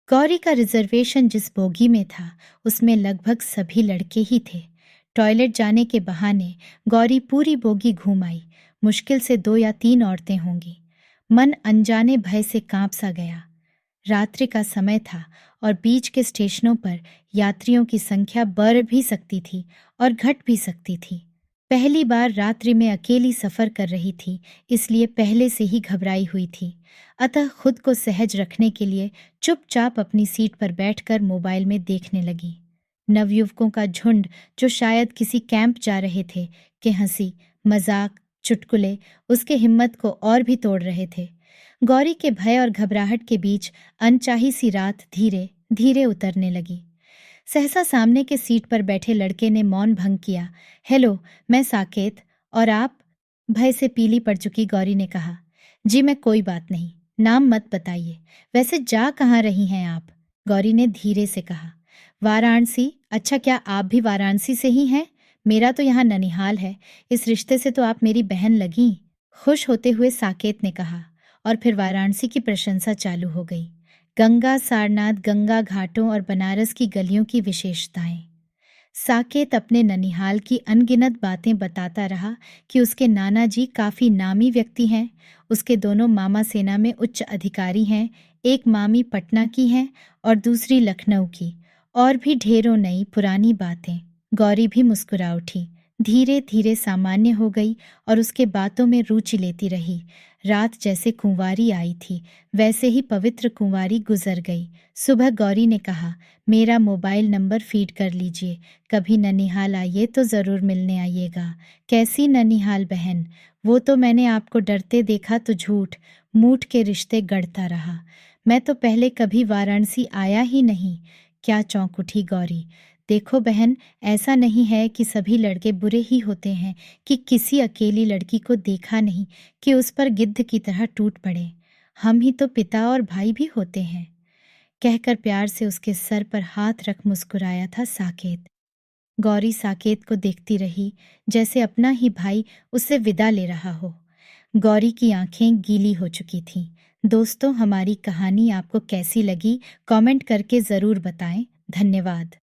गौरी का रिजर्वेशन जिस बोगी में था उसमें लगभग सभी लड़के ही थे। टॉयलेट जाने के बहाने गौरी पूरी बोगी घूम आई। मुश्किल से 2 या 3 औरतें होंगी। मन अनजाने भय से कांप सा गया। रात्रि का समय था और बीच के स्टेशनों पर यात्रियों की संख्या बढ़ भी सकती थी और घट भी सकती थी। पहली बार रात्रि में अकेली सफर कर रही थी, इसलिए पहले से ही घबराई हुई थी। अतः खुद को सहज रखने के लिए चुपचाप अपनी सीट पर बैठकर मोबाइल में देखने लगी। नवयुवकों का झुंड जो शायद किसी कैंप जा रहे थे के हंसी, मजाक, चुटकुले उसके हिम्मत को और भी तोड़ रहे थे। गौरी के भय और घबराहट के बीच अनचाही सी रात धीरे धीरे उतरने लगी। सहसा सामने के सीट पर बैठे लड़के ने मौन भंग किया। हेलो, मैं साकेत। और आप? भय से पीली पड़ चुकी गौरी ने कहा। जी मैं कोई बात नहीं, नाम मत बताइए। वैसे जा कहाँ रही हैं आप? गौरी ने धीरे से कहा। वाराणसी। अच्छा, क्या आप भी वाराणसी से ही हैं? मेरा तो यहाँ ननिहाल है। इस रिश्ते से तो आप मेरी बहन लगीं। खुश होते हुए साकेत ने कहा और फिर वाराणसी की प्रशंसा चालू हो गई। गंगा, सारनाथ, गंगा घाटों और बनारस की गलियों की विशेषताएं। साकेत अपने ननिहाल की अनगिनत बातें बताता रहा कि उसके नाना जी काफी नामी व्यक्ति हैं, उसके दोनों मामा सेना में उच्च अधिकारी हैं, एक मामी पटना की हैं और दूसरी लखनऊ की, और भी ढेरों नई पुरानी बातें। गौरी भी मुस्कुरा उठी, धीरे धीरे सामान्य हो गई और उसके बातों में रुचि लेती रही। रात जैसे कुंवारी आई थी वैसे ही पवित्र कुंवारी गुजर गई। सुबह गौरी ने कहा, मेरा मोबाइल नंबर फीड कर लीजिए, कभी ननिहाल आइए तो ज़रूर मिलने आइएगा। कैसी ननिहाल बहन? वो तो मैंने आपको डरते देखा तो झूठ मूठ के रिश्ते गढ़ता रहा। मैं तो पहले कभी वाराणसी आया ही नहीं। क्या चौंक उठी गौरी। देखो बहन, ऐसा नहीं है कि सभी लड़के बुरे ही होते हैं कि किसी अकेली लड़की को देखा नहीं कि उस पर गिद्ध की तरह टूट पड़े। हम ही तो पिता और भाई भी होते हैं, कहकर प्यार से उसके सर पर हाथ रख मुस्कुराया था साकेत। गौरी साकेत को देखती रही जैसे अपना ही भाई उससे विदा ले रहा हो। गौरी की आंखें गीली हो चुकी थीं। दोस्तों, हमारी कहानी आपको कैसी लगी कमेंट करके ज़रूर बताएं। धन्यवाद।